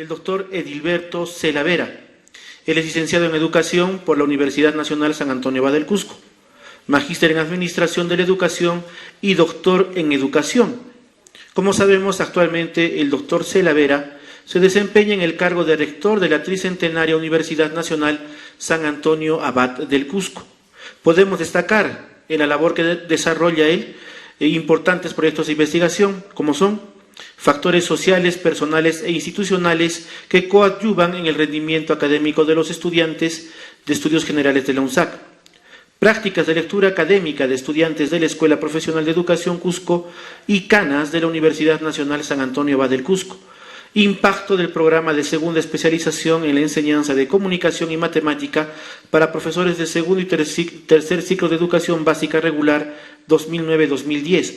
el doctor Edilberto Celavera. Él es licenciado en Educación por la Universidad Nacional San Antonio Abad del Cusco, magíster en Administración de la Educación y doctor en Educación. Como sabemos, actualmente el doctor Celavera se desempeña en el cargo de rector de la tricentenaria Universidad Nacional San Antonio Abad del Cusco. Podemos destacar en la labor que desarrolla él importantes proyectos de investigación, como son factores sociales, personales e institucionales que coadyuvan en el rendimiento académico de los estudiantes de estudios generales de la UNSAC, prácticas de lectura académica de estudiantes de la Escuela Profesional de Educación Cusco y canas de la Universidad Nacional San Antonio Abad del Cusco, impacto del programa de segunda especialización en la enseñanza de comunicación y matemática para profesores de segundo y tercer ciclo de educación básica regular 2009-2010,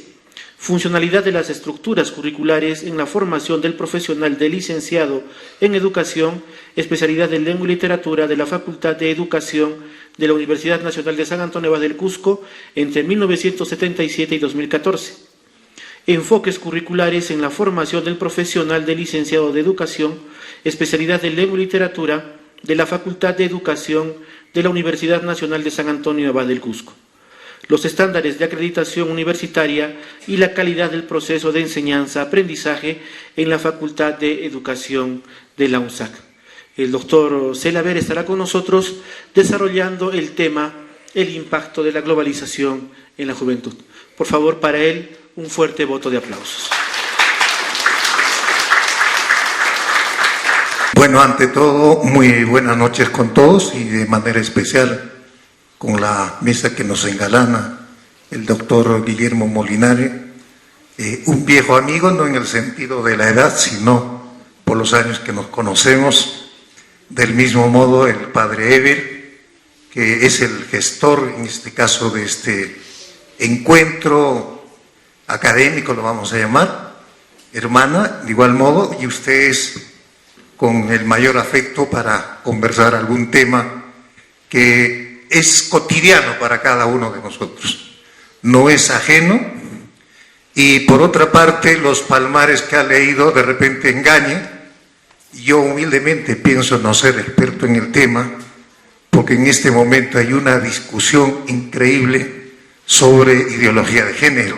funcionalidad de las estructuras curriculares en la formación del profesional de licenciado en educación, especialidad de lengua y literatura de la Facultad de Educación de la Universidad Nacional de San Antonio Abad del Cusco entre 1977 y 2014. Enfoques curriculares en la formación del profesional de licenciado de educación, especialidad de lengua y literatura de la Facultad de Educación de la Universidad Nacional de San Antonio Abad del Cusco. Los estándares de acreditación universitaria y la calidad del proceso de enseñanza-aprendizaje en la Facultad de Educación de la UNSAC. El doctor Celavera estará con nosotros desarrollando el tema, el impacto de la globalización en la juventud. Por favor, para él, un fuerte voto de aplausos. Bueno, ante todo, muy buenas noches con todos y de manera especial con la mesa que nos engalana, el doctor Guillermo Molinari, un viejo amigo, no en el sentido de la edad, sino por los años que nos conocemos. Del mismo modo, el padre Eber, que es el gestor, en este caso, de este encuentro académico, lo vamos a llamar, hermana, de igual modo, y ustedes con el mayor afecto para conversar algún tema que es cotidiano para cada uno de nosotros, no es ajeno, y por otra parte los palmares que ha leído de repente engañan. Yo humildemente pienso no ser experto en el tema, porque en este momento hay una discusión increíble sobre ideología de género,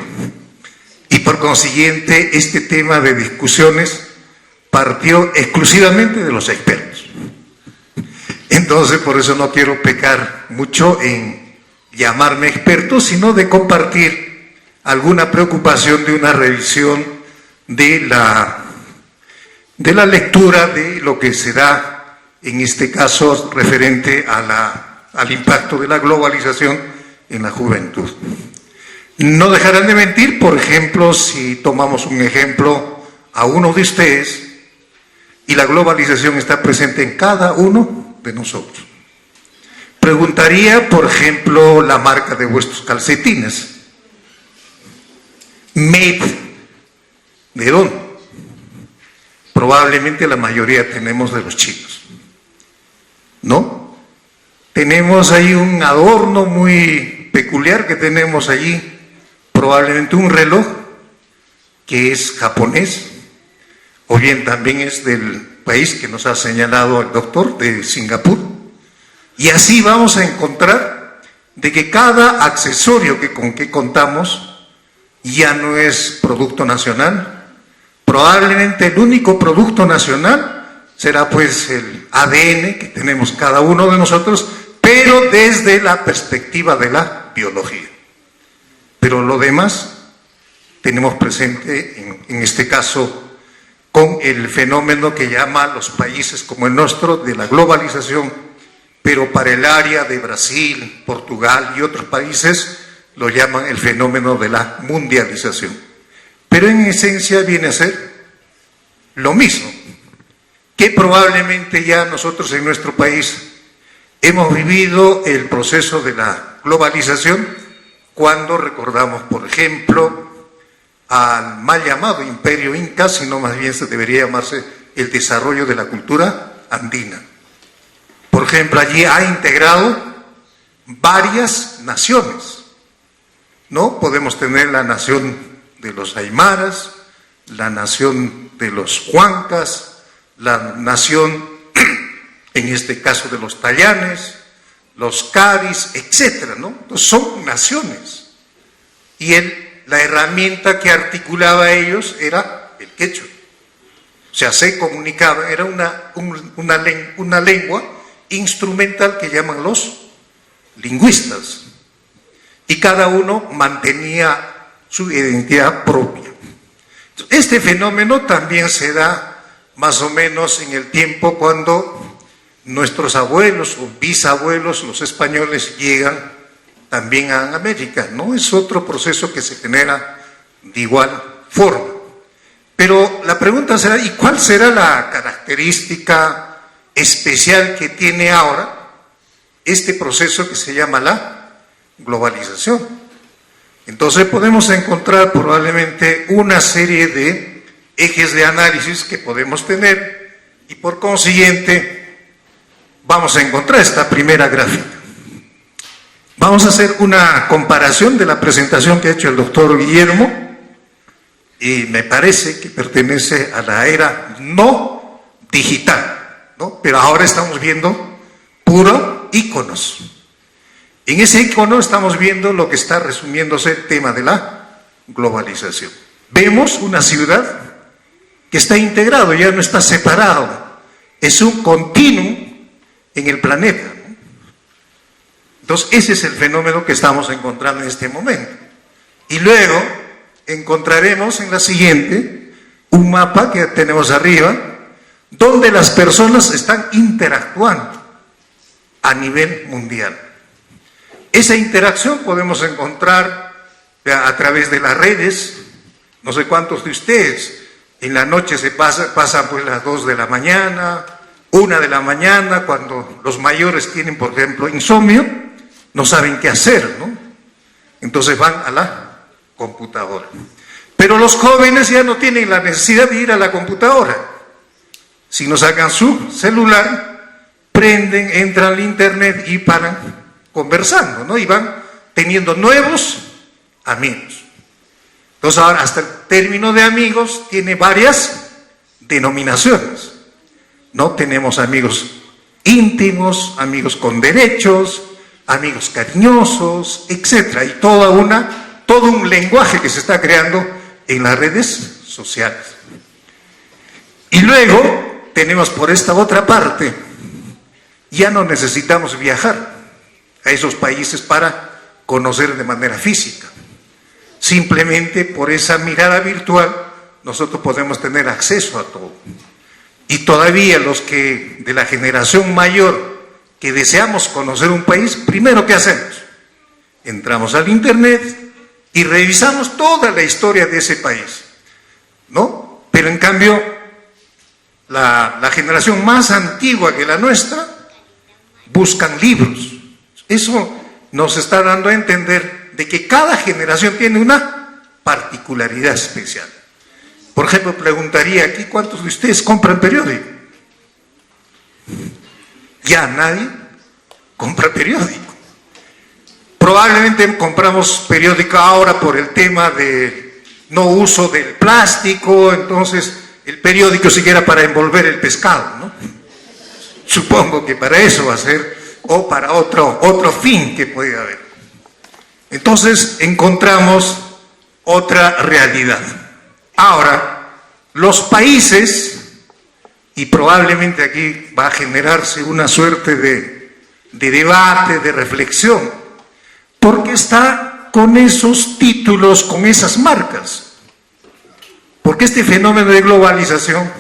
y por consiguiente este tema de discusiones partió exclusivamente de los expertos. Entonces, por eso no quiero pecar mucho en llamarme experto, sino de compartir alguna preocupación de una revisión de la lectura de lo que será, en este caso, referente al impacto de la globalización en la juventud. No dejarán de mentir, por ejemplo, si tomamos un ejemplo a uno de ustedes, y la globalización está presente en cada uno de nosotros. Preguntaría, por ejemplo, la marca de vuestros calcetines. Made. ¿De dónde? Probablemente la mayoría tenemos de los chinos, ¿no? Tenemos ahí un adorno muy peculiar que tenemos allí, probablemente un reloj que es japonés, o bien también es del país que nos ha señalado el doctor, de Singapur, y así vamos a encontrar de que cada accesorio con que contamos ya no es producto nacional. Probablemente el único producto nacional será pues el ADN que tenemos cada uno de nosotros, pero desde la perspectiva de la biología. Pero lo demás tenemos presente, en este caso, con el fenómeno que llama a los países como el nuestro de la globalización, pero para el área de Brasil, Portugal y otros países lo llaman el fenómeno de la mundialización. Pero en esencia viene a ser lo mismo, que probablemente ya nosotros en nuestro país hemos vivido el proceso de la globalización cuando recordamos, por ejemplo, al mal llamado imperio inca, sino más bien se debería llamarse el desarrollo de la cultura andina. Por ejemplo, allí ha integrado varias naciones, ¿no? Podemos tener la nación de los aymaras, la nación de los huancas, la nación, en este caso de los tallanes, los caris, etcétera, ¿no? Entonces son naciones. Y la herramienta que articulaba a ellos era el quechua. O sea, se comunicaba, era una lengua instrumental que llaman los lingüistas. Y cada uno mantenía su identidad propia. Este fenómeno también se da más o menos en el tiempo cuando nuestros abuelos o bisabuelos, los españoles, llegan también a América, ¿no? Es otro proceso que se genera de igual forma. Pero la pregunta será, ¿y cuál será la característica especial que tiene ahora este proceso que se llama la globalización? Entonces podemos encontrar probablemente una serie de ejes de análisis que podemos tener y por consiguiente vamos a encontrar esta primera gráfica. Vamos a hacer una comparación de la presentación que ha hecho el doctor Guillermo y me parece que pertenece a la era no digital, ¿no? Pero ahora estamos viendo puro íconos. En ese icono estamos viendo lo que está resumiéndose el tema de la globalización. Vemos una ciudad que está integrado, ya no está separado, es un continuum en el planeta, ¿no? Entonces ese es el fenómeno que estamos encontrando en este momento. Y luego encontraremos en la siguiente un mapa que tenemos arriba, donde las personas están interactuando a nivel mundial. Esa interacción podemos encontrar a través de las redes. No sé cuántos de ustedes en la noche se pasan pues las 2 de la mañana, 1 de la mañana, cuando los mayores tienen, por ejemplo, insomnio, no saben qué hacer, ¿no? Entonces van a la computadora. Pero los jóvenes ya no tienen la necesidad de ir a la computadora. Si no sacan su celular, prenden, entran al internet y paran conversando, ¿no? Y van teniendo nuevos amigos. Entonces ahora hasta el término de amigos tiene varias denominaciones, ¿no? Tenemos amigos íntimos, amigos con derechos, amigos cariñosos, etcétera, y todo un lenguaje que se está creando en las redes sociales. Y luego tenemos por esta otra parte, ya no necesitamos viajar a esos países para conocer de manera física. Simplemente por esa mirada virtual nosotros podemos tener acceso a todo. Y todavía los que de la generación mayor que deseamos conocer un país, primero ¿qué hacemos? Entramos al internet y revisamos toda la historia de ese país, ¿no? Pero en cambio la generación más antigua que la nuestra buscan libros. Eso nos está dando a entender de que cada generación tiene una particularidad especial. Por ejemplo, preguntaría aquí, ¿cuántos de ustedes compran periódico? Ya nadie compra periódico. Probablemente compramos periódico ahora por el tema de no uso del plástico, entonces el periódico siquiera para envolver el pescado, ¿no? Supongo que para eso va a ser, o para otro fin que puede haber. Entonces encontramos otra realidad. Ahora, los países, y probablemente aquí va a generarse una suerte de debate, de reflexión, porque está con esos títulos, con esas marcas. Porque este fenómeno de globalización,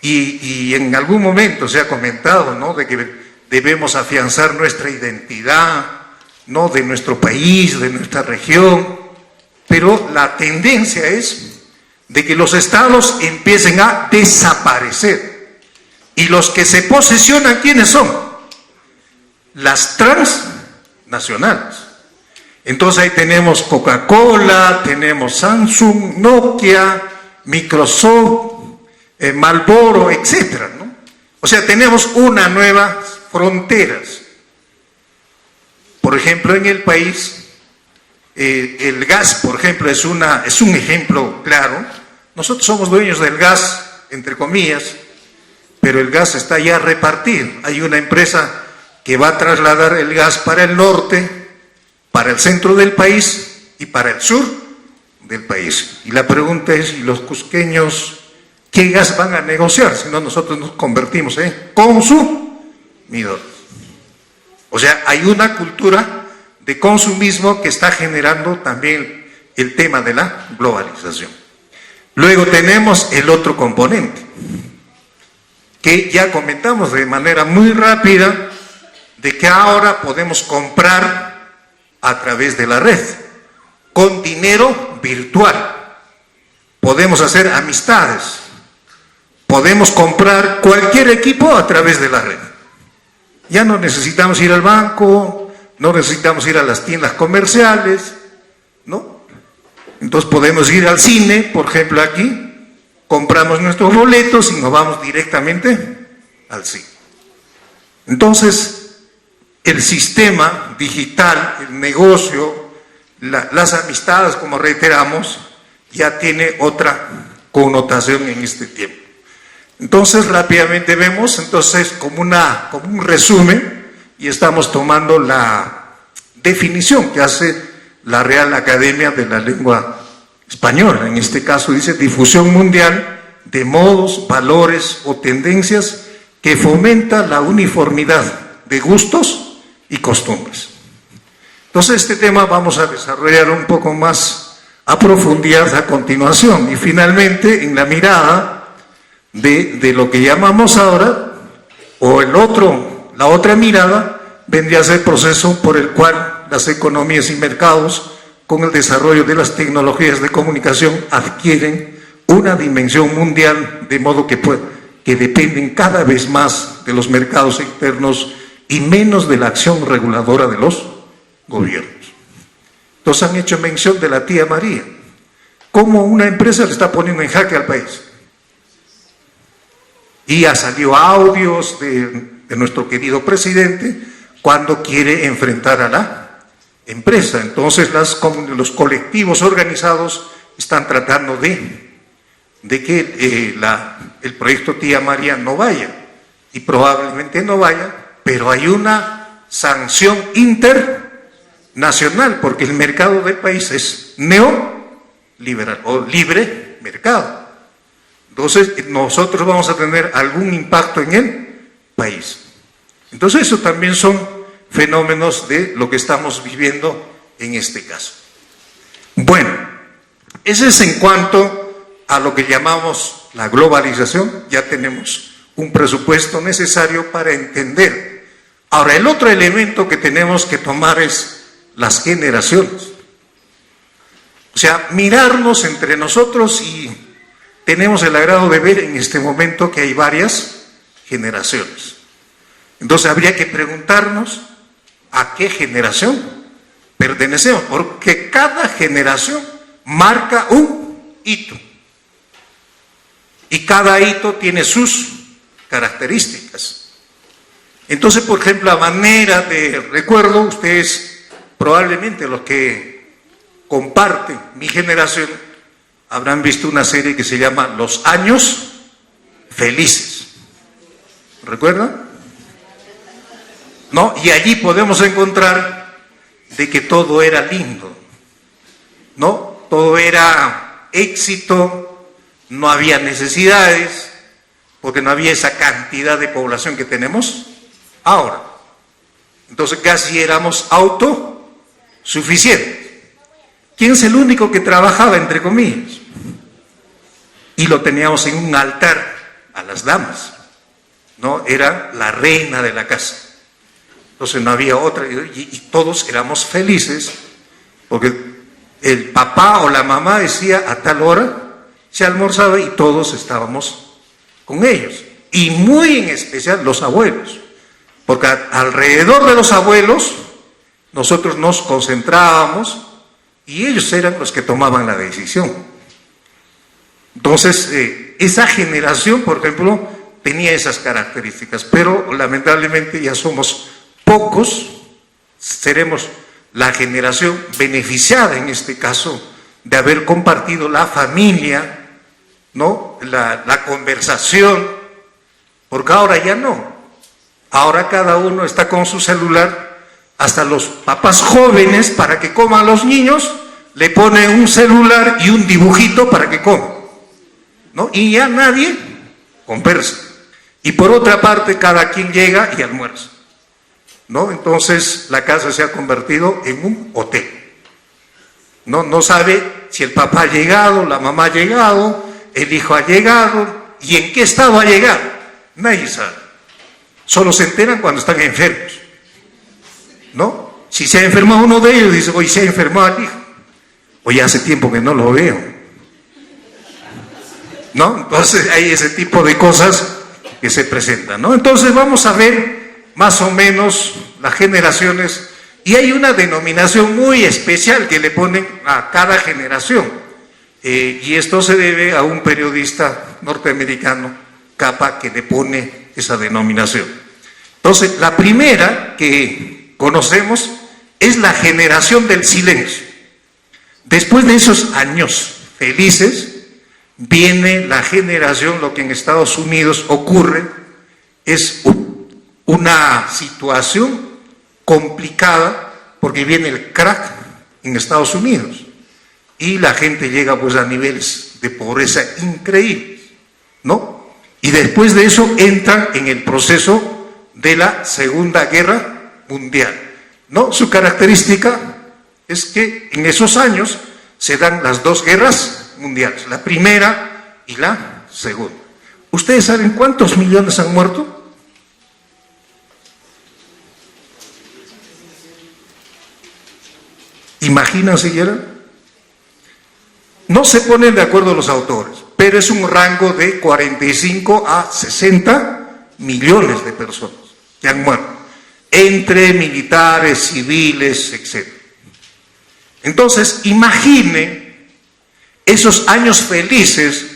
y en algún momento se ha comentado, ¿no?, de que debemos afianzar nuestra identidad, ¿no?, de nuestro país, de nuestra región, pero la tendencia es de que los estados empiecen a desaparecer. Y los que se posesionan, ¿quiénes son? Las transnacionales. Entonces ahí tenemos Coca-Cola, tenemos Samsung, Nokia, Microsoft, Marlboro, etcétera, ¿no? O sea, tenemos una nueva fronteras. Por ejemplo, en el país, el gas, por ejemplo, es un ejemplo claro. Nosotros somos dueños del gas, entre comillas, pero el gas está ya repartido. Hay una empresa que va a trasladar el gas para el norte, para el centro del país y para el sur del país. Y la pregunta es, ¿y los cusqueños qué gas van a negociar? Si no, nosotros nos convertimos en consumidores. O sea, hay una cultura de consumismo que está generando también el tema de la globalización. Luego tenemos el otro componente, que ya comentamos de manera muy rápida, de que ahora podemos comprar a través de la red, con dinero virtual. Podemos hacer amistades, podemos comprar cualquier equipo a través de la red. Ya no necesitamos ir al banco, no necesitamos ir a las tiendas comerciales, ¿no? Entonces podemos ir al cine, por ejemplo aquí, compramos nuestros boletos y nos vamos directamente al cine. Entonces, el sistema digital, el negocio, las amistades, como reiteramos, ya tiene otra connotación en este tiempo. Entonces, rápidamente vemos, entonces, como un resumen, y estamos tomando la definición que hace la Real Academia de la Lengua Española. En este caso dice difusión mundial de modos, valores o tendencias que fomenta la uniformidad de gustos y costumbres. Entonces este tema vamos a desarrollar un poco más a profundidad a continuación. Y finalmente, en la mirada de lo que llamamos ahora, o la otra mirada, vendría a ser el proceso por el cual las economías y mercados, con el desarrollo de las tecnologías de comunicación, adquieren una dimensión mundial, de modo que dependen cada vez más de los mercados externos y menos de la acción reguladora de los gobiernos. Entonces han hecho mención de la tía María, cómo una empresa le está poniendo en jaque al país. Y ha salido audios de nuestro querido presidente cuando quiere enfrentar a la empresa. Entonces los colectivos organizados están tratando de que el proyecto Tía María no vaya, y probablemente no vaya, pero hay una sanción internacional, porque el mercado del país es neoliberal o libre mercado. Entonces nosotros vamos a tener algún impacto en el país. Entonces eso también son fenómenos de lo que estamos viviendo en este caso. Bueno, ese es en cuanto a lo que llamamos la globalización. Ya tenemos un presupuesto necesario para entender. Ahora, el otro elemento que tenemos que tomar es las generaciones. O sea, mirarnos entre nosotros, y tenemos el agrado de ver en este momento que hay varias generaciones. Entonces habría que preguntarnos a qué generación pertenecemos, porque cada generación marca un hito. Y cada hito tiene sus características. Entonces, por ejemplo, a manera de recuerdo, ustedes, probablemente los que comparten mi generación, habrán visto una serie que se llama Los Años Felices. ¿Recuerdan? ¿No? Y allí podemos encontrar de que todo era lindo, ¿no? Todo era éxito, no había necesidades, porque no había esa cantidad de población que tenemos ahora. Entonces casi éramos autosuficientes. ¿Quién es el único que trabajaba, entre comillas? Y lo teníamos en un altar a las damas, ¿no? Era la reina de la casa. Entonces no había otra, y todos éramos felices, porque el papá o la mamá decía a tal hora se almorzaba y todos estábamos con ellos. Y muy en especial los abuelos, porque alrededor de los abuelos nosotros nos concentrábamos y ellos eran los que tomaban la decisión. Entonces, esa generación, por ejemplo, tenía esas características, pero lamentablemente ya somos pocos, seremos la generación beneficiada en este caso de haber compartido la familia, ¿no? La conversación, porque ahora ya no. Ahora cada uno está con su celular, hasta los papás jóvenes, para que coman los niños, le ponen un celular y un dibujito para que coman, ¿no? Y ya nadie conversa. Y por otra parte, cada quien llega y almuerza, ¿no? Entonces la casa se ha convertido en un hotel. No sabe si el papá ha llegado, la mamá ha llegado, el hijo ha llegado, y en qué estado ha llegado. Nadie sabe. Solo se enteran cuando están enfermos, ¿no? Si se ha enfermado uno de ellos, dice, hoy se ha enfermado el hijo. Hoy hace tiempo que no lo veo, ¿no? Entonces hay ese tipo de cosas que se presentan, ¿no? Entonces vamos a ver más o menos las generaciones, y hay una denominación muy especial que le ponen a cada generación, y esto se debe a un periodista norteamericano, Capa, que le pone esa denominación. Entonces, la primera que conocemos es la generación del silencio. Después de esos años felices, viene la generación, lo que en Estados Unidos ocurre, es una situación complicada, porque viene el crack en Estados Unidos, y la gente llega pues a niveles de pobreza increíbles, ¿no? Y después de eso entran en el proceso de la Segunda Guerra Mundial, ¿no? Su característica es que en esos años se dan las dos guerras mundiales, la primera y la segunda. ¿Ustedes saben cuántos millones han muerto? ¿Imaginan siquiera? No se ponen de acuerdo los autores, pero es un rango de 45 a 60 millones de personas que han muerto, entre militares, civiles, etc. Entonces, imagine esos años felices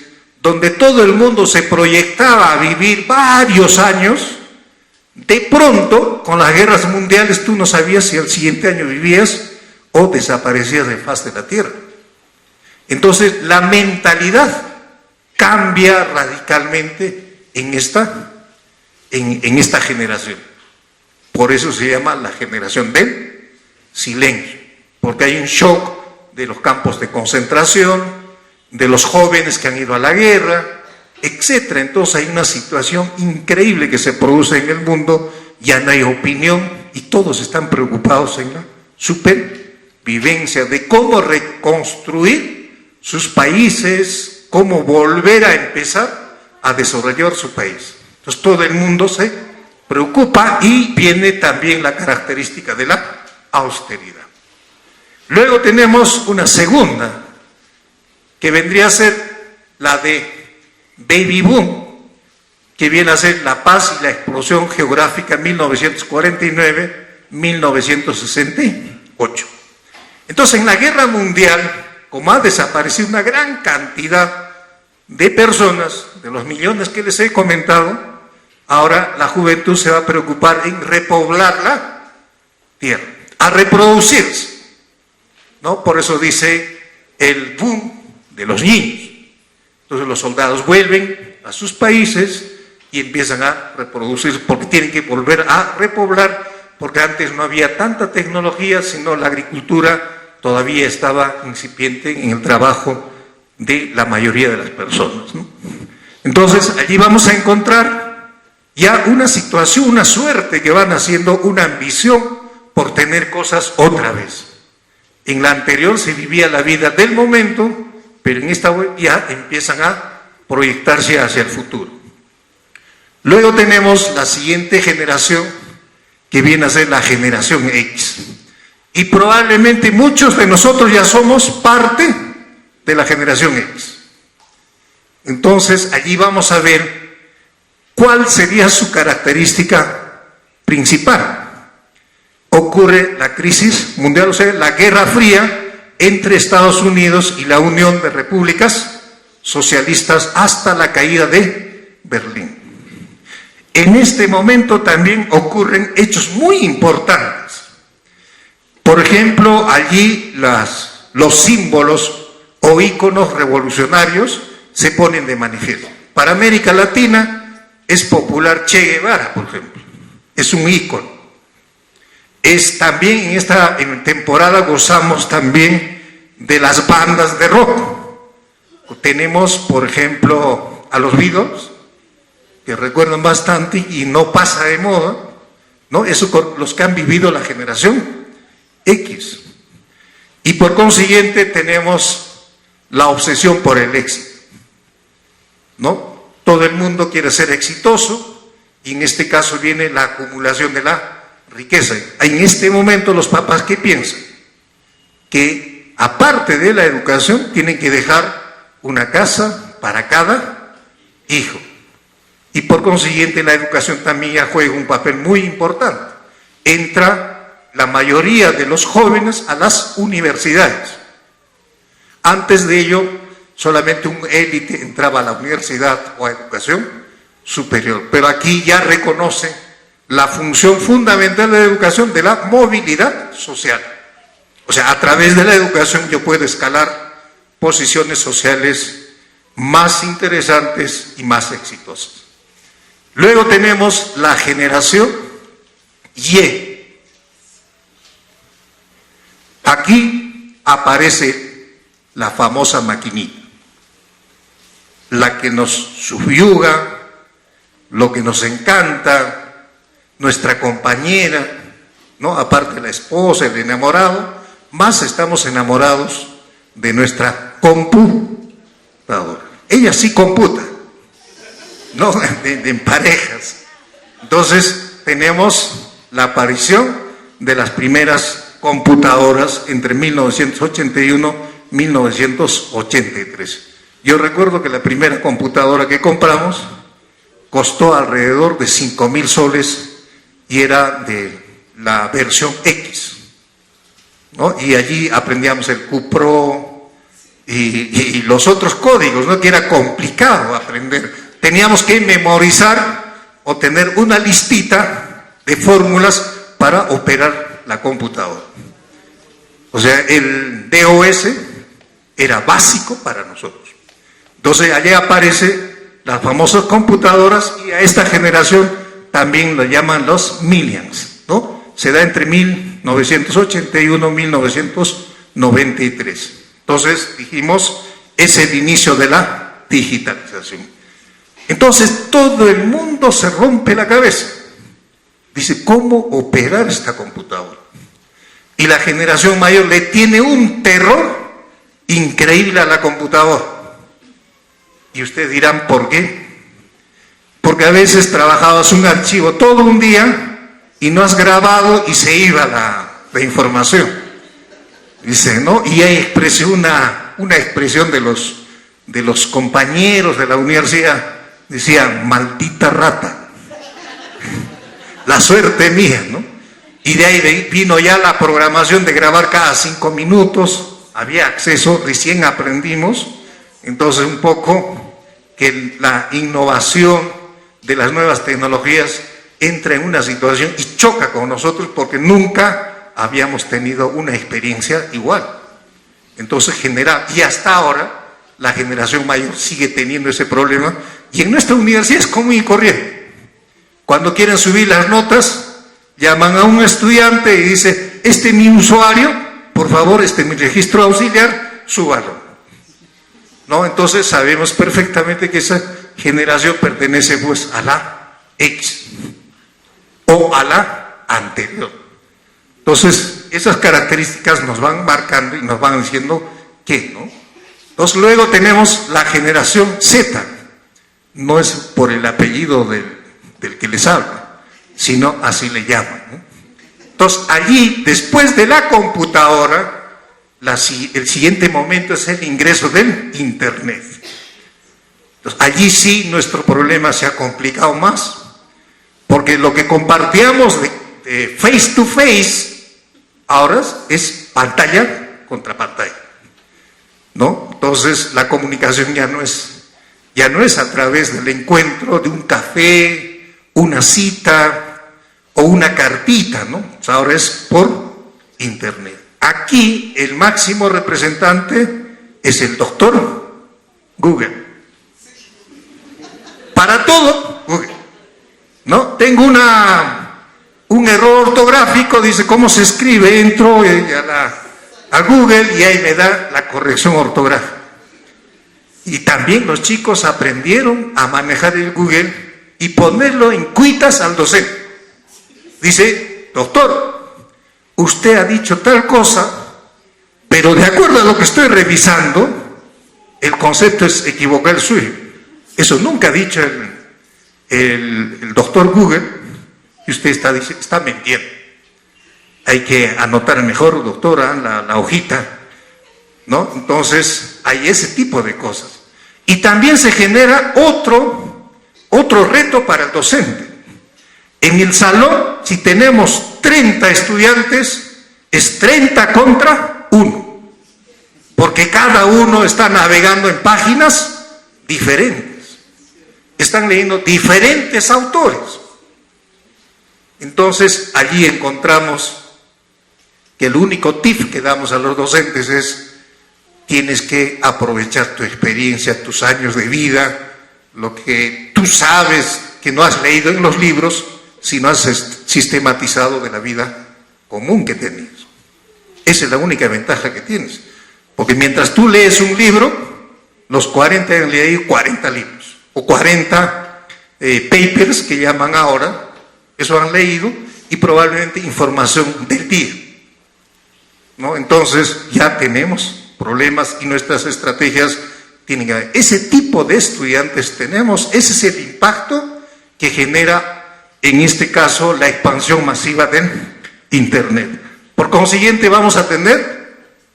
donde todo el mundo se proyectaba a vivir varios años. De pronto, con las guerras mundiales, tú no sabías si al siguiente año vivías o desaparecías de faz de la tierra. Entonces, la mentalidad cambia radicalmente en esta generación. Por eso se llama la generación del silencio, porque hay un shock de los campos de concentración, de los jóvenes que han ido a la guerra, etc. Entonces hay una situación increíble que se produce en el mundo, ya no hay opinión y todos están preocupados en la supervivencia de cómo reconstruir sus países, cómo volver a empezar a desarrollar su país. Entonces todo el mundo se preocupa y viene también la característica de la austeridad. Luego tenemos una segunda, que vendría a ser la de Baby Boom, que viene a ser la paz y la explosión geográfica 1949-1968. Entonces en la guerra mundial, como ha desaparecido una gran cantidad de personas, de los millones que les he comentado, ahora la juventud se va a preocupar en repoblar la tierra, a reproducirse, ¿no? Por eso dice el boom de los niños. Entonces los soldados vuelven a sus países y empiezan a reproducirse, porque tienen que volver a repoblar, porque antes no había tanta tecnología, sino la agricultura todavía estaba incipiente en el trabajo de la mayoría de las personas, ¿no? Entonces allí vamos a encontrar ya una situación, una suerte que van haciendo, una ambición por tener cosas otra vez. En la anterior se vivía la vida del momento, pero en esta ya empiezan a proyectarse hacia el futuro. Luego tenemos la siguiente generación, que viene a ser la generación X. Y probablemente muchos de nosotros ya somos parte de la generación X. Entonces allí vamos a ver cuál sería su característica principal. Ocurre la crisis mundial, o sea, la Guerra Fría entre Estados Unidos y la Unión de Repúblicas Socialistas hasta la caída de Berlín. En este momento también ocurren hechos muy importantes. Por ejemplo, allí los símbolos o íconos revolucionarios se ponen de manifiesto. Para América Latina, es popular Che Guevara, por ejemplo. Es un ícono. También en esta temporada gozamos también de las bandas de rock. Tenemos, por ejemplo, a los Beatles, que recuerdan bastante y no pasa de moda, ¿no? Eso los que han vivido la generación X. Y por consiguiente tenemos la obsesión por el éxito, ¿no? Todo el mundo quiere ser exitoso y en este caso viene la acumulación de la riqueza. En este momento los papás, ¿qué piensan? Que aparte de la educación tienen que dejar una casa para cada hijo. Y por consiguiente la educación también ya juega un papel muy importante. Entra la mayoría de los jóvenes a las universidades. Antes de ello, solamente un élite entraba a la universidad o a educación superior. Pero aquí ya reconoce la función fundamental de la educación, de la movilidad social. O sea, a través de la educación yo puedo escalar posiciones sociales más interesantes y más exitosas. Luego tenemos la generación Y. Aquí aparece la famosa maquinita, la que nos subyuga, lo que nos encanta, nuestra compañera, ¿no? Aparte de la esposa, el enamorado, más estamos enamorados de nuestra computadora. Ella sí computa, no en parejas. Entonces tenemos la aparición de las primeras computadoras entre 1981 y 1983. Yo recuerdo que la primera computadora que compramos costó alrededor de 5.000 soles y era de la versión X, ¿no? Y allí aprendíamos el QPRO y los otros códigos, ¿no? Que era complicado aprender. Teníamos que memorizar o tener una listita de fórmulas para operar la computadora. O sea, el DOS era básico para nosotros. Entonces allí aparecen las famosas computadoras y a esta generación también lo llaman los millennials, ¿no? Se da entre 1981 y 1993. Entonces dijimos, es el inicio de la digitalización. Entonces todo el mundo se rompe la cabeza. Dice, ¿cómo operar esta computadora? Y la generación mayor le tiene un terror increíble a la computadora. Y ustedes dirán, ¿por qué? Porque a veces trabajabas un archivo todo un día y no has grabado y se iba la información. Dice, ¿no? Y hay una expresión de los compañeros de la universidad, decía, maldita rata. La suerte mía, ¿no? Y de ahí vino ya la programación de grabar cada 5 minutos, había acceso, recién aprendimos, entonces un poco que la innovación de las nuevas tecnologías entra en una situación y choca con nosotros porque nunca habíamos tenido una experiencia igual. Entonces genera, y hasta ahora la generación mayor sigue teniendo ese problema, y en nuestra universidad es común y corriente. Cuando quieren subir las notas, llaman a un estudiante y dice, este es mi usuario, por favor, este es mi registro auxiliar, súbalo. ¿No? Entonces sabemos perfectamente que esa generación pertenece pues a la X o a la anterior. Entonces esas características nos van marcando y nos van diciendo qué, ¿no? Entonces luego tenemos la generación Z, no es por el apellido del que les habla, sino así le llaman, ¿no? Entonces allí, después de la computadora, el siguiente momento es el ingreso del Internet. Entonces allí sí nuestro problema se ha complicado más, porque lo que compartíamos de face to face, ahora es pantalla contra pantalla, ¿no? Entonces la comunicación ya no es a través del encuentro, de un café, una cita o una cartita, ¿no? O sea, ahora es por Internet. Aquí el máximo representante es el doctor Google. Para todo, Google. ¿no? Tengo un error ortográfico, dice cómo se escribe, entro a Google y ahí me da la corrección ortográfica. Y también los chicos aprendieron a manejar el Google y ponerlo en cuitas al docente. Dice, doctor, usted ha dicho tal cosa, pero de acuerdo a lo que estoy revisando, el concepto es equivocado el suyo. Eso nunca ha dicho el doctor Google, y usted está mintiendo. Hay que anotar mejor, doctora, la hojita, ¿no? Entonces, hay ese tipo de cosas. Y también se genera otro reto para el docente. En el salón, si tenemos 30 estudiantes, es 30 contra 1. Porque cada uno está navegando en páginas diferentes. Están leyendo diferentes autores. Entonces, allí encontramos que el único tip que damos a los docentes es: tienes que aprovechar tu experiencia, tus años de vida, lo que tú sabes que no has leído en los libros, sino has sistematizado de la vida común que tenías. Esa es la única ventaja que tienes. Porque mientras tú lees un libro, los 40 han leído 40 libros, o 40 papers que llaman ahora, eso han leído, y probablemente información del día, ¿no? Entonces ya tenemos problemas y nuestras estrategias tienen que ver. Ese tipo de estudiantes tenemos, ese es el impacto que genera, en este caso, la expansión masiva del Internet. Por consiguiente, vamos a tener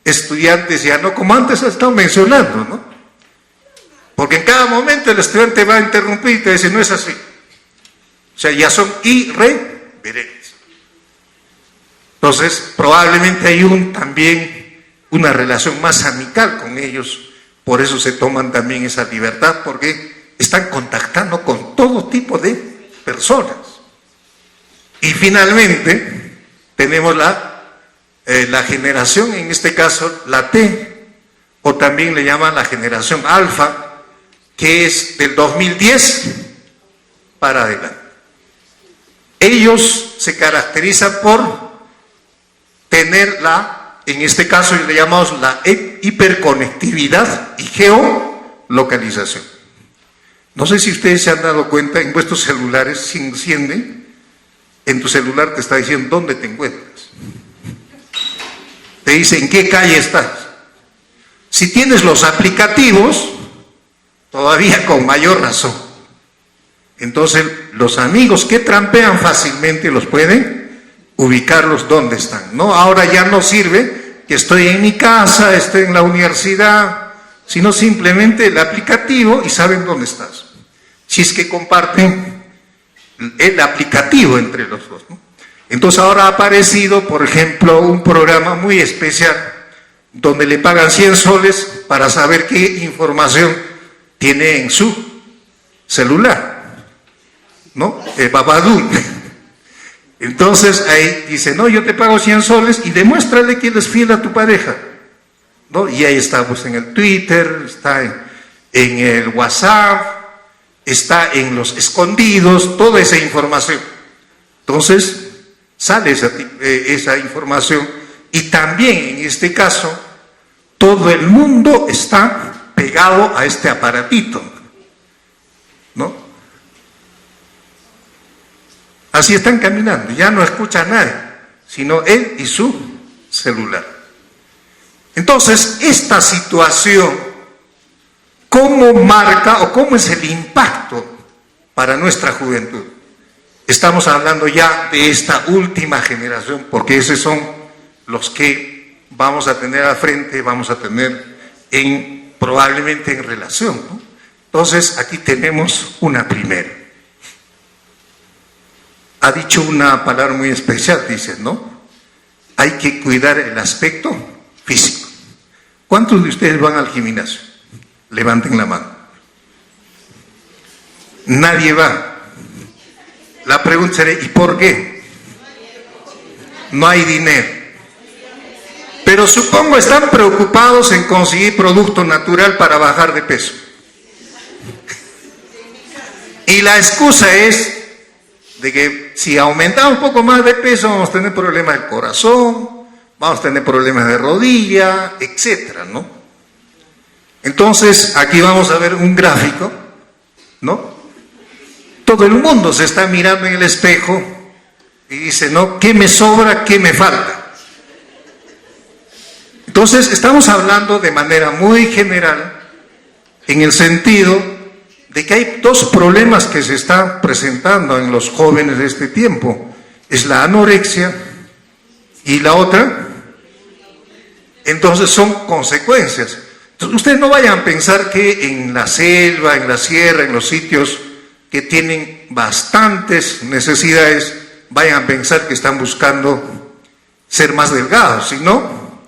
estudiantes ya no como antes ha estado mencionando, ¿no? Porque en cada momento el estudiante va a interrumpir y te dice, no es así. O sea, ya son irreverentes. Entonces, probablemente hay también una relación más amical con ellos, por eso se toman también esa libertad, porque están contactando con todo tipo de personas. Y finalmente tenemos la generación, en este caso la T, o también le llaman la generación alfa, que es del 2010 para adelante. Ellos se caracterizan por tener en este caso le llamamos la hiperconectividad y geolocalización. No sé si ustedes se han dado cuenta, en vuestros celulares, si encienden, en tu celular te está diciendo dónde te encuentras. Te dice en qué calle estás. Si tienes los aplicativos, todavía con mayor razón. Entonces, los amigos que trampean fácilmente los pueden ubicarlos donde están, ¿no? Ahora ya no sirve que estoy en mi casa, estoy en la universidad, sino simplemente el aplicativo y saben dónde estás. Si es que comparten el aplicativo entre los dos, ¿no? Entonces ahora ha aparecido, por ejemplo, un programa muy especial donde le pagan 100 soles para saber qué información tiene en su celular, ¿no? El Babadú. Entonces ahí dice, no, yo te pago 100 soles y demuéstrale que eres fiel a tu pareja, ¿no? Y ahí está, pues, en el Twitter, está en el WhatsApp, está en los escondidos, toda esa información. Entonces sale esa información, y también en este caso todo el mundo está pegado a este aparatito, ¿no? Así están caminando, ya no escucha a nadie, sino él y su celular. Entonces, esta situación, ¿cómo marca o cómo es el impacto para nuestra juventud? Estamos hablando ya de esta última generación, porque esos son los que vamos a tener al frente, vamos a tener probablemente en relación, ¿no? Entonces, aquí tenemos una primera. Ha dicho una palabra muy especial, dice, ¿no? Hay que cuidar el aspecto físico. ¿Cuántos de ustedes van al gimnasio? Levanten la mano. Nadie va. La pregunta sería, ¿y por qué? No hay dinero. Pero supongo están preocupados en conseguir producto natural para bajar de peso. Y la excusa es de que si aumentamos un poco más de peso vamos a tener problemas del corazón, vamos a tener problemas de rodilla, etcétera, ¿no? Entonces, aquí vamos a ver un gráfico, ¿no? Todo el mundo se está mirando en el espejo y dice, ¿no? ¿Qué me sobra? ¿Qué me falta? Entonces, estamos hablando de manera muy general, en el sentido de que hay dos problemas que se están presentando en los jóvenes de este tiempo. Es la anorexia y la otra. Entonces, son consecuencias. Entonces, ustedes no vayan a pensar que en la selva, en la sierra, en los sitios que tienen bastantes necesidades, vayan a pensar que están buscando ser más delgados, sino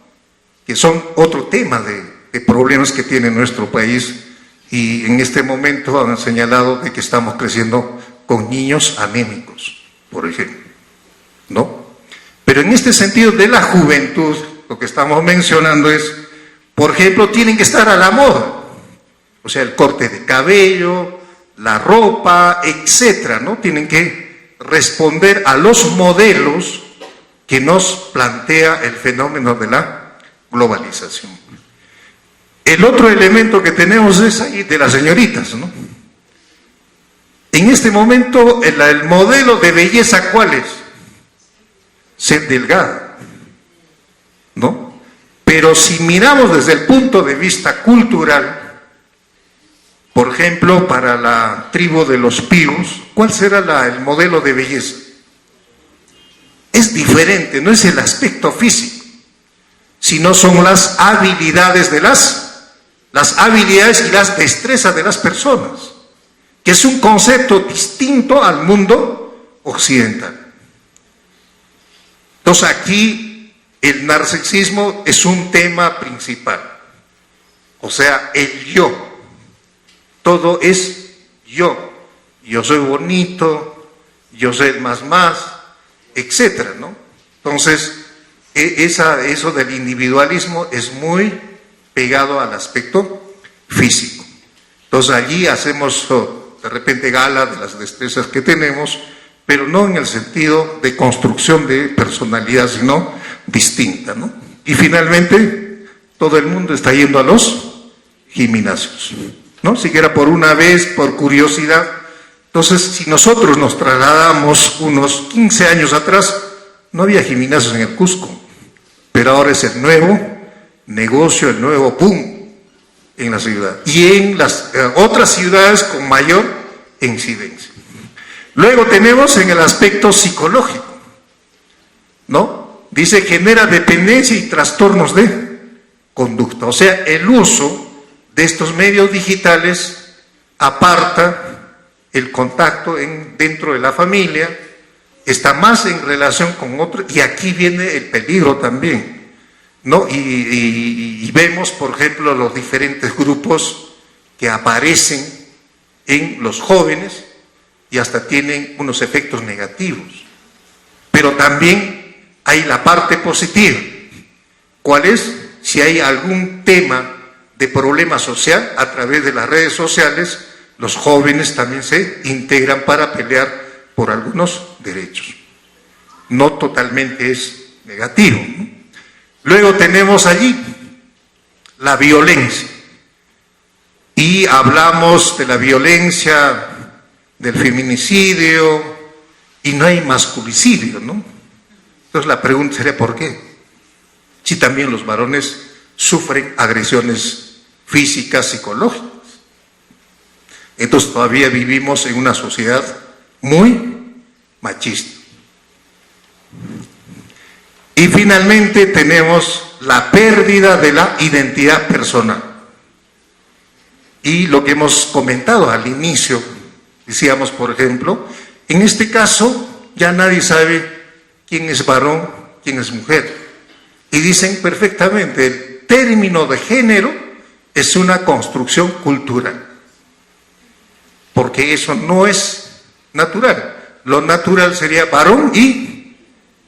que son otro tema de problemas que tiene nuestro país, y en este momento han señalado de que estamos creciendo con niños anémicos, por ejemplo, ¿no? Pero en este sentido de la juventud, lo que estamos mencionando es, por ejemplo, tienen que estar a la moda, o sea, el corte de cabello, la ropa, etcétera, ¿no? Tienen que responder a los modelos que nos plantea el fenómeno de la globalización. El otro elemento que tenemos es ahí de las señoritas, ¿no? En este momento, el modelo de belleza, ¿cuál es? Ser delgada, ¿no? Pero si miramos desde el punto de vista cultural, por ejemplo, para la tribu de los Píos, ¿cuál será el modelo de belleza? Es diferente, no es el aspecto físico, sino son las habilidades las habilidades y las destrezas de las personas, que es un concepto distinto al mundo occidental. Entonces aquí el narcisismo es un tema principal, o sea, el yo, todo es yo soy bonito, yo soy el más, etcétera, ¿no? Entonces, eso del individualismo es muy pegado al aspecto físico. Entonces allí hacemos de repente gala de las destrezas que tenemos, pero no en el sentido de construcción de personalidad, sino distinta, ¿no? Y finalmente, todo el mundo está yendo a los gimnasios, ¿no? Siquiera por una vez, por curiosidad. Entonces, si nosotros nos trasladamos unos 15 años atrás, no había gimnasios en el Cusco, pero ahora es el nuevo negocio, el nuevo boom en la ciudad y en las otras ciudades con mayor incidencia. Luego tenemos en el aspecto psicológico, ¿no? Dice genera dependencia y trastornos de conducta, o sea, el uso de estos medios digitales aparta el contacto dentro de la familia, está más en relación con otros, y aquí viene el peligro también, ¿no? Y vemos, por ejemplo, los diferentes grupos que aparecen en los jóvenes y hasta tienen unos efectos negativos. Pero también hay la parte positiva. ¿Cuál es? Si hay algún tema de problema social, a través de las redes sociales, los jóvenes también se integran para pelear por algunos derechos. No totalmente es negativo, ¿no? Luego tenemos allí la violencia. Y hablamos de la violencia, del feminicidio, y no hay masculicidio, ¿no? Entonces la pregunta sería, ¿por qué? Si también los varones sufren agresiones físicas, psicológicas. Entonces todavía vivimos en una sociedad muy machista. Y finalmente tenemos la pérdida de la identidad personal. Y lo que hemos comentado al inicio, decíamos, por ejemplo, en este caso ya nadie sabe quién es varón, quién es mujer. Y dicen perfectamente, el término de género es una construcción cultural, porque eso no es natural. Lo natural sería varón y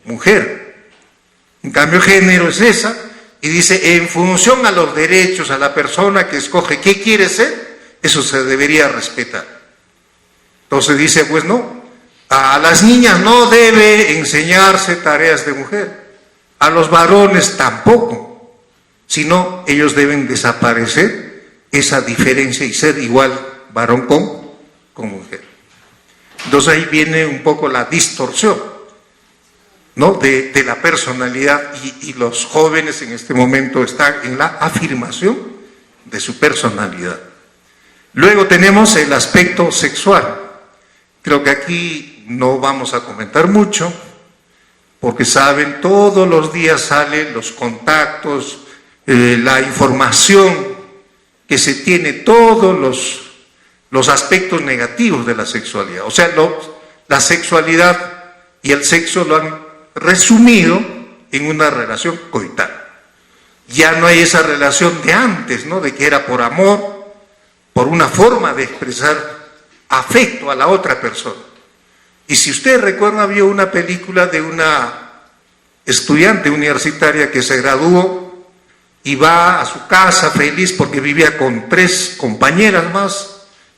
mujer. En cambio, género es esa, y dice, en función a los derechos, a la persona que escoge qué quiere ser, eso se debería respetar. Entonces dice, pues no, A las niñas no debe enseñarse tareas de mujer, a los varones tampoco, sino ellos deben desaparecer esa diferencia y ser igual varón con mujer. Entonces ahí viene un poco la distorsión, ¿no?, de la personalidad, y los jóvenes en este momento están en la afirmación de su personalidad. Luego tenemos el aspecto sexual. Creo que aquí no vamos a comentar mucho, porque saben, todos los días salen los contactos, la información que se tiene, todos los aspectos negativos de la sexualidad. O sea, la sexualidad y el sexo lo han resumido en una relación coital. Ya no hay esa relación de antes, ¿no?, de que era por amor, por una forma de expresar afecto a la otra persona. Y si ustedes recuerdan, había una película de una estudiante universitaria que se graduó y va a su casa feliz porque vivía con 3 compañeras más,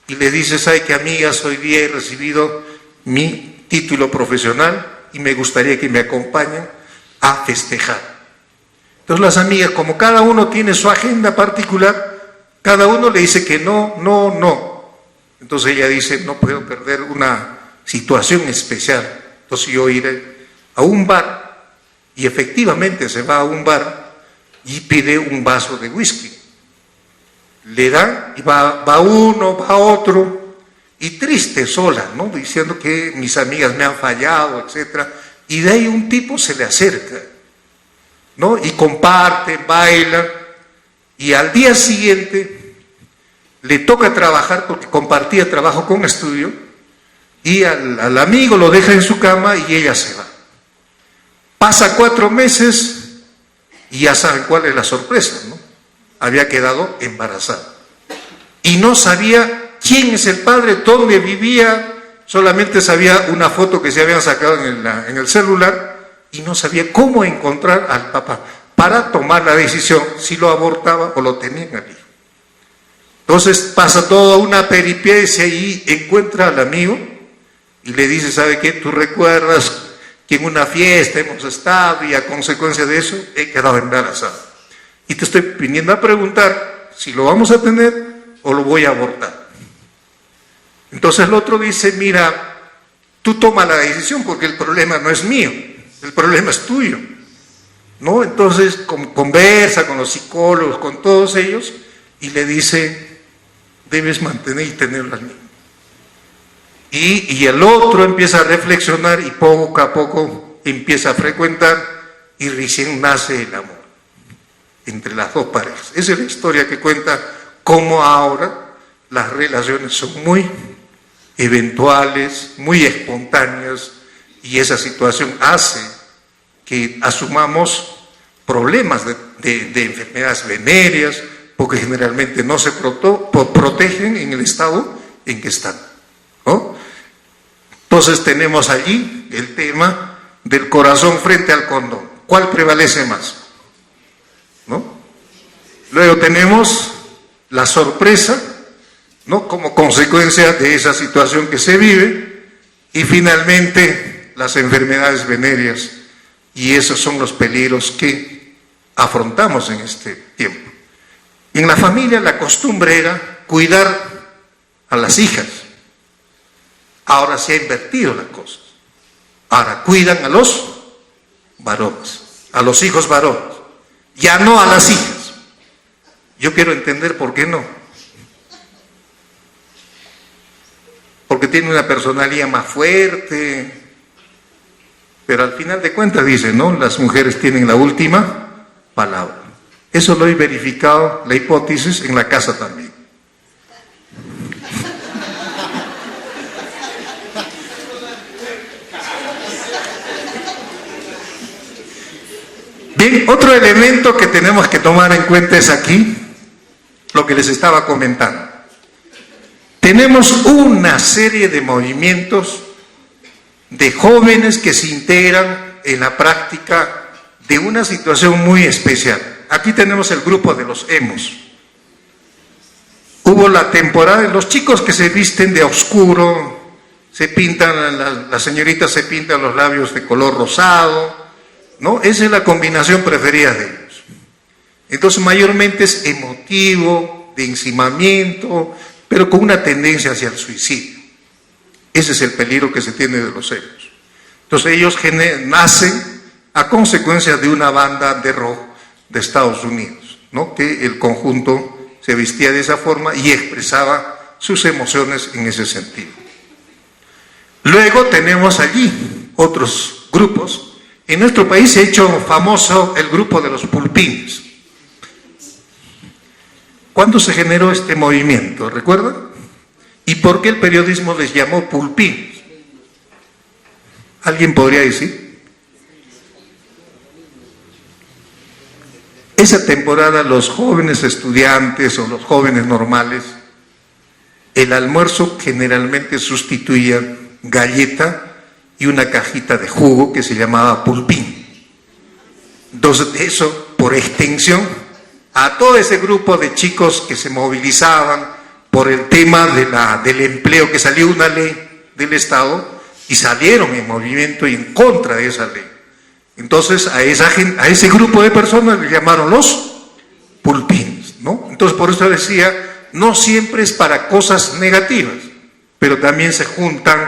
y le dice: ¿sabe qué, amigas? Hoy día he recibido mi título profesional y me gustaría que me acompañen a festejar. Entonces las amigas, como cada uno tiene su agenda particular, cada uno le dice que no. Entonces ella dice: no puedo perder una situación especial, entonces yo iré a un bar. Y efectivamente se va a un bar y pide un vaso de whisky. Le dan, y va uno, va otro, y triste sola, ¿no?, diciendo que mis amigas me han fallado, etc. Y de ahí un tipo se le acerca, ¿no?, y comparte, baila, y al día siguiente le toca trabajar, porque compartía trabajo con estudio, y al amigo lo deja en su cama y ella se va. Pasa 4 meses y ya saben cuál es la sorpresa, ¿no? Había quedado embarazada. Y no sabía quién es el padre, dónde vivía, solamente sabía una foto que se habían sacado en el celular, y no sabía cómo encontrar al papá para tomar la decisión si lo abortaba o lo tenían al hijo. Entonces pasa toda una peripecia y encuentra al amigo y le dice: ¿sabe qué? ¿Tú recuerdas que en una fiesta hemos estado y a consecuencia de eso he quedado embarazada? Y te estoy viniendo a preguntar si lo vamos a tener o lo voy a abortar. Entonces el otro dice: mira, tú toma la decisión, porque el problema no es mío, el problema es tuyo, ¿no? Entonces conversa con los psicólogos, con todos ellos, y le dice: debes mantener y tenerlo al niño. Y el otro empieza a reflexionar y poco a poco empieza a frecuentar, y recién nace el amor entre las dos parejas. Esa es la historia que cuenta cómo ahora las relaciones son muy eventuales, muy espontáneas, y esa situación hace que asumamos problemas de enfermedades venéreas, porque generalmente no se protegen en el estado en que están, ¿no? Entonces tenemos allí el tema del corazón frente al condón. ¿Cuál prevalece más? ¿No? Luego tenemos la sorpresa, ¿no?, como consecuencia de esa situación que se vive, y finalmente las enfermedades venéreas, y esos son los peligros que afrontamos en este tiempo. En la familia la costumbre era cuidar a las hijas. Ahora se ha invertido la cosa. Ahora cuidan a los varones, a los hijos varones, ya no a las hijas. Yo quiero entender por qué no. Porque tiene una personalidad más fuerte, pero al final de cuentas dice, ¿no?, las mujeres tienen la última palabra. Eso lo he verificado, la hipótesis, en la casa también. Bien, otro elemento que tenemos que tomar en cuenta es aquí lo que les estaba comentando. Tenemos una serie de movimientos de jóvenes que se integran en la práctica de una situación muy especial. Aquí tenemos el grupo de los emos. Hubo la temporada de los chicos que se visten de oscuro, se pintan, las señoritas se pintan los labios de color rosado, ¿no? Esa es la combinación preferida de ellos. Entonces mayormente es emotivo, de encimamiento, pero con una tendencia hacia el suicidio. Ese es el peligro que se tiene de los celos. Entonces ellos nacen a consecuencia de una banda de rock de Estados Unidos, ¿no? Que el conjunto se vestía de esa forma y expresaba sus emociones en ese sentido. Luego tenemos allí otros grupos. En nuestro país se ha hecho famoso el grupo de los pulpines. ¿Cuándo se generó este movimiento? ¿Recuerdan? ¿Y por qué el periodismo les llamó pulpines? ¿Alguien podría decir? Esa temporada los jóvenes estudiantes o los jóvenes normales, el almuerzo generalmente sustituía galleta y una cajita de jugo que se llamaba pulpín. Entonces eso, por extensión, a todo ese grupo de chicos que se movilizaban por el tema del empleo, que salió una ley del Estado y salieron en movimiento y en contra de esa ley. Entonces a ese grupo de personas le llamaron los pulpines, ¿no? Entonces por eso decía, no siempre es para cosas negativas, pero también se juntan,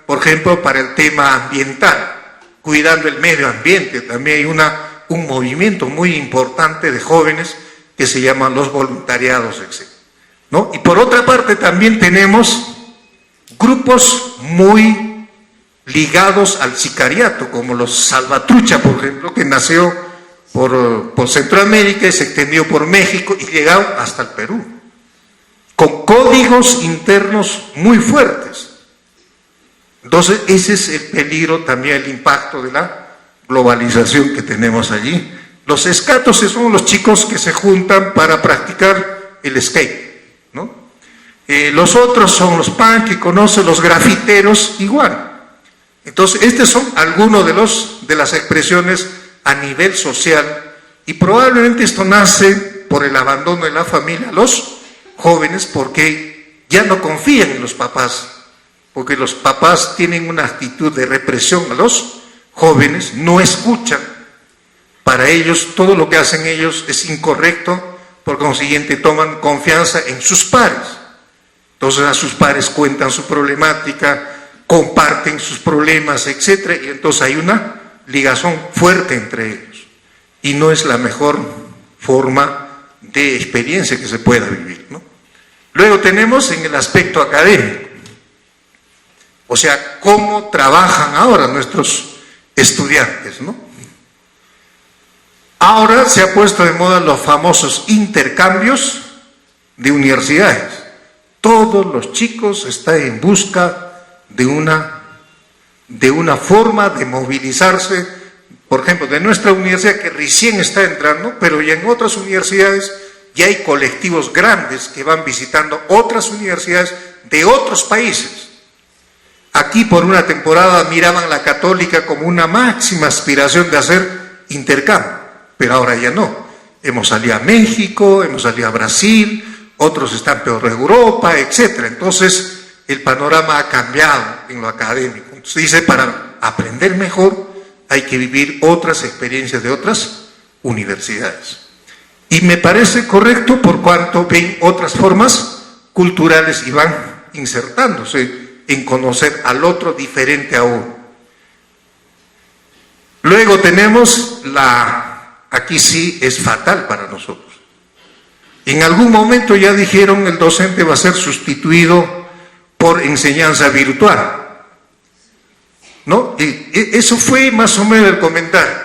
por ejemplo, para el tema ambiental, cuidando el medio ambiente. También hay un movimiento muy importante de jóvenes que se llaman los voluntariados, etc., ¿no? Y por otra parte también tenemos grupos muy ligados al sicariato, como los Salvatrucha, por ejemplo, que nació por Centroamérica y se extendió por México y llegaron hasta el Perú, con códigos internos muy fuertes. Entonces ese es el peligro, también el impacto de la globalización que tenemos allí. Los escatos son los chicos que se juntan para practicar el skate, ¿no? Los otros son los punk, que conocen los grafiteros igual. Entonces estos son algunos de las expresiones a nivel social, y probablemente esto nace por el abandono de la familia, los jóvenes, porque ya no confían en los papás, porque los papás tienen una actitud de represión a los jóvenes, no escuchan. Para ellos, todo lo que hacen ellos es incorrecto, por consiguiente toman confianza en sus pares. Entonces a sus pares cuentan su problemática, comparten sus problemas, etc. Y entonces hay una ligación fuerte entre ellos. Y no es la mejor forma de experiencia que se pueda vivir, ¿no? Luego tenemos en el aspecto académico, o sea, cómo trabajan ahora nuestros estudiantes, ¿no? Ahora se ha puesto de moda los famosos intercambios de universidades. Todos los chicos están en busca de una forma de movilizarse, por ejemplo, de nuestra universidad, que recién está entrando, pero ya en otras universidades ya hay colectivos grandes que van visitando otras universidades de otros países. Aquí por una temporada miraban la católica como una máxima aspiración de hacer intercambio, pero ahora ya no. Hemos salido a México, hemos salido a Brasil, otros están peor en Europa, etc. Entonces el panorama ha cambiado en lo académico. Entonces dice, para aprender mejor hay que vivir otras experiencias de otras universidades. Y me parece correcto por cuanto ven otras formas culturales y van insertándose en conocer al otro diferente a uno. Luego tenemos aquí sí es fatal para nosotros. En algún momento ya dijeron el docente va a ser sustituido por enseñanza virtual, ¿no? Y eso fue más o menos el comentario,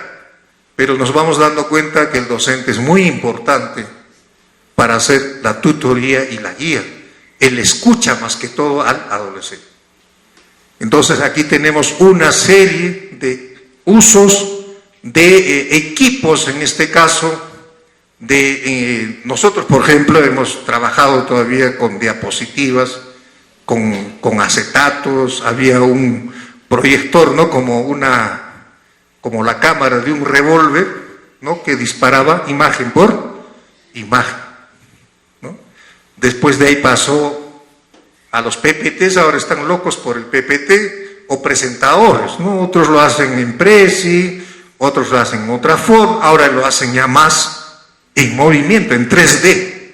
pero nos vamos dando cuenta que el docente es muy importante para hacer la tutoría y la guía. Él escucha más que todo al adolescente. Entonces aquí tenemos una serie de usos de equipos, en este caso, nosotros por ejemplo hemos trabajado todavía con diapositivas, con acetatos, había un proyector, ¿no? como la cámara de un revólver, ¿no? Que disparaba imagen por imagen, ¿no? Después de ahí pasó A los PPTs ahora están locos por el PPT o presentadores, ¿no? Otros lo hacen en Prezi, otros lo hacen en otra forma, ahora lo hacen ya más en movimiento, en 3D.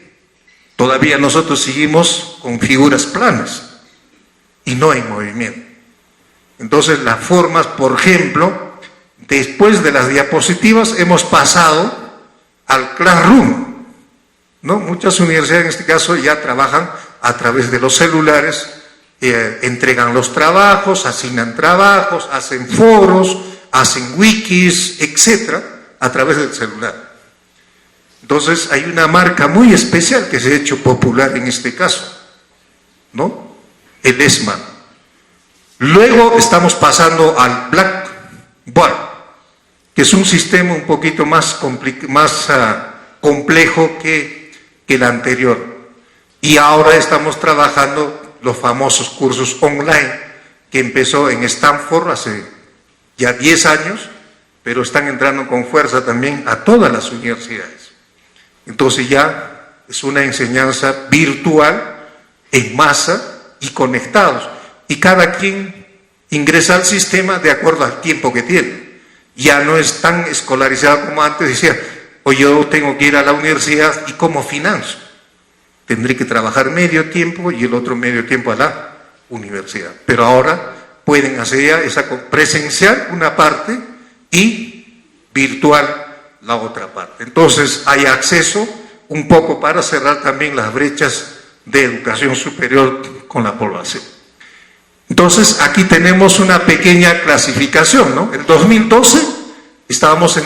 Todavía nosotros seguimos con figuras planas y no en movimiento. Entonces las formas, por ejemplo, después de las diapositivas hemos pasado al Classroom, ¿no? Muchas universidades en este caso ya trabajan a través de los celulares, entregan los trabajos, asignan trabajos, hacen foros, hacen wikis, etcétera, a través del celular. Entonces hay una marca muy especial que se ha hecho popular en este caso, ¿no? El ESMA. Luego estamos pasando al Blackboard, que es un sistema un poquito más complejo que el anterior. Y ahora estamos trabajando los famosos cursos online que empezó en Stanford hace ya 10 años, pero están entrando con fuerza también a todas las universidades. Entonces ya es una enseñanza virtual, en masa y conectados. Y cada quien ingresa al sistema de acuerdo al tiempo que tiene. Ya no es tan escolarizado como antes, decía, o yo tengo que ir a la universidad y ¿cómo financio? Tendré que trabajar medio tiempo y el otro medio tiempo a la universidad. Pero ahora pueden hacer ya esa presencial una parte y virtual la otra parte. Entonces hay acceso un poco para cerrar también las brechas de educación superior con la población. Entonces aquí tenemos una pequeña clasificación, ¿no? En 2012 estábamos en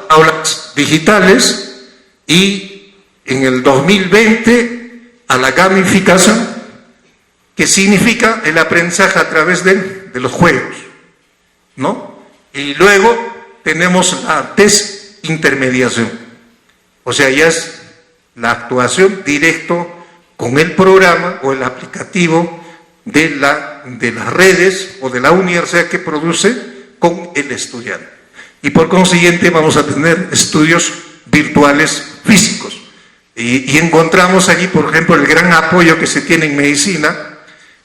aulas digitales y en el 2020 a la gamificación, que significa el aprendizaje a través de los juegos, ¿no? Y luego tenemos la desintermediación, o sea, ya es la actuación directo con el programa o el aplicativo de las redes o de la universidad que produce con el estudiante. Y por consiguiente vamos a tener estudios virtuales físicos. Y encontramos allí, por ejemplo, el gran apoyo que se tiene en medicina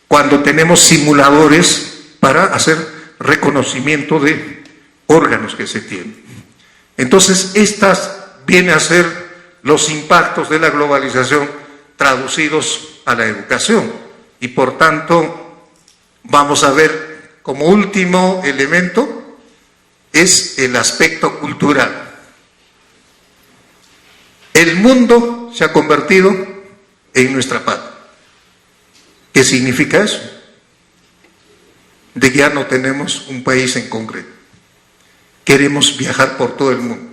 cuando tenemos simuladores para hacer reconocimiento de órganos que se tienen. Entonces, estas vienen a ser los impactos de la globalización traducidos a la educación. Y por tanto, vamos a ver como último elemento es el aspecto cultural. El mundo se ha convertido en nuestra patria. ¿Qué significa eso? De que ya no tenemos un país en concreto. Queremos viajar por todo el mundo.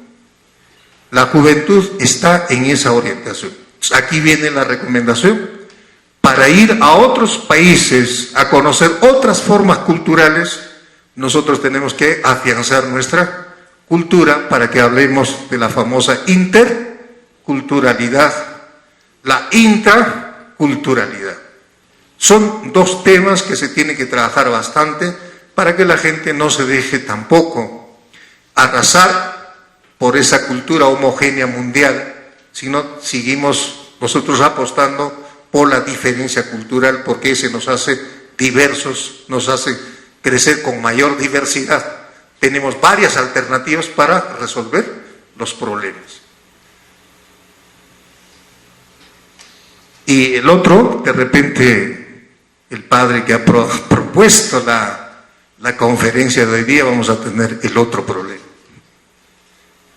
La juventud está en esa orientación. Aquí viene la recomendación para ir a otros países, a conocer otras formas culturales. Nosotros tenemos que afianzar nuestra cultura para que hablemos de la famosa interculturalidad, la intraculturalidad. Son dos temas que se tienen que trabajar bastante para que la gente no se deje tampoco arrasar por esa cultura homogénea mundial, sino seguimos nosotros apostando por la diferencia cultural, porque ese nos hace diversos, nos hace crecer con mayor diversidad. Tenemos varias alternativas para resolver los problemas. Y el otro, de repente, el padre que ha propuesto la conferencia de hoy día, vamos a tener el otro problema.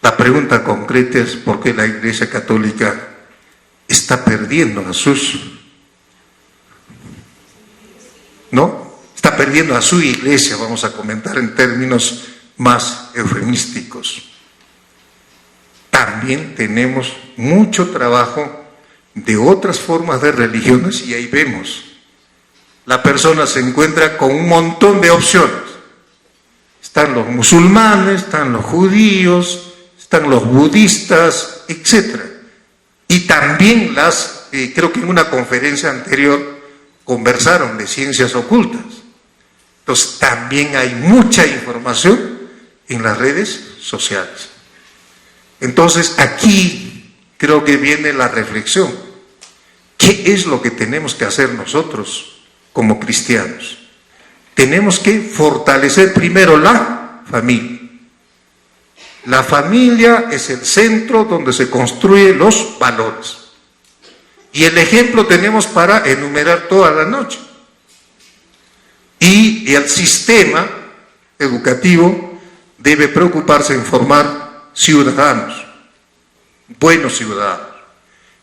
La pregunta concreta es por qué la Iglesia Católica está perdiendo a sus, ¿no? Está perdiendo a su iglesia, vamos a comentar en términos más eufemísticos. También tenemos mucho trabajo de otras formas de religiones y ahí vemos, la persona se encuentra con un montón de opciones. Están los musulmanes, están los judíos, están los budistas, etcétera. Y también creo que en una conferencia anterior conversaron de ciencias ocultas. Entonces también hay mucha información en las redes sociales. Entonces aquí creo que viene la reflexión. ¿Qué es lo que tenemos que hacer nosotros como cristianos? Tenemos que fortalecer primero la familia. La familia es el centro donde se construyen los valores. Y el ejemplo tenemos para enumerar toda la noche. Y el sistema educativo debe preocuparse en formar ciudadanos, buenos ciudadanos.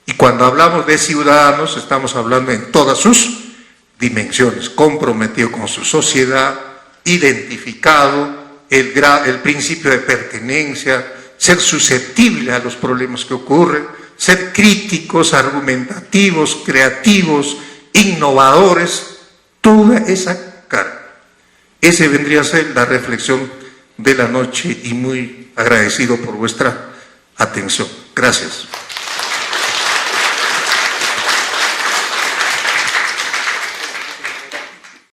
Y cuando hablamos de ciudadanos, estamos hablando en todas sus dimensiones, comprometido con su sociedad, identificado, el principio de pertenencia, ser susceptible a los problemas que ocurren, ser críticos, argumentativos, creativos, innovadores, toda esa carga. Ese vendría a ser la reflexión de la noche y muy agradecido por vuestra atención. Gracias.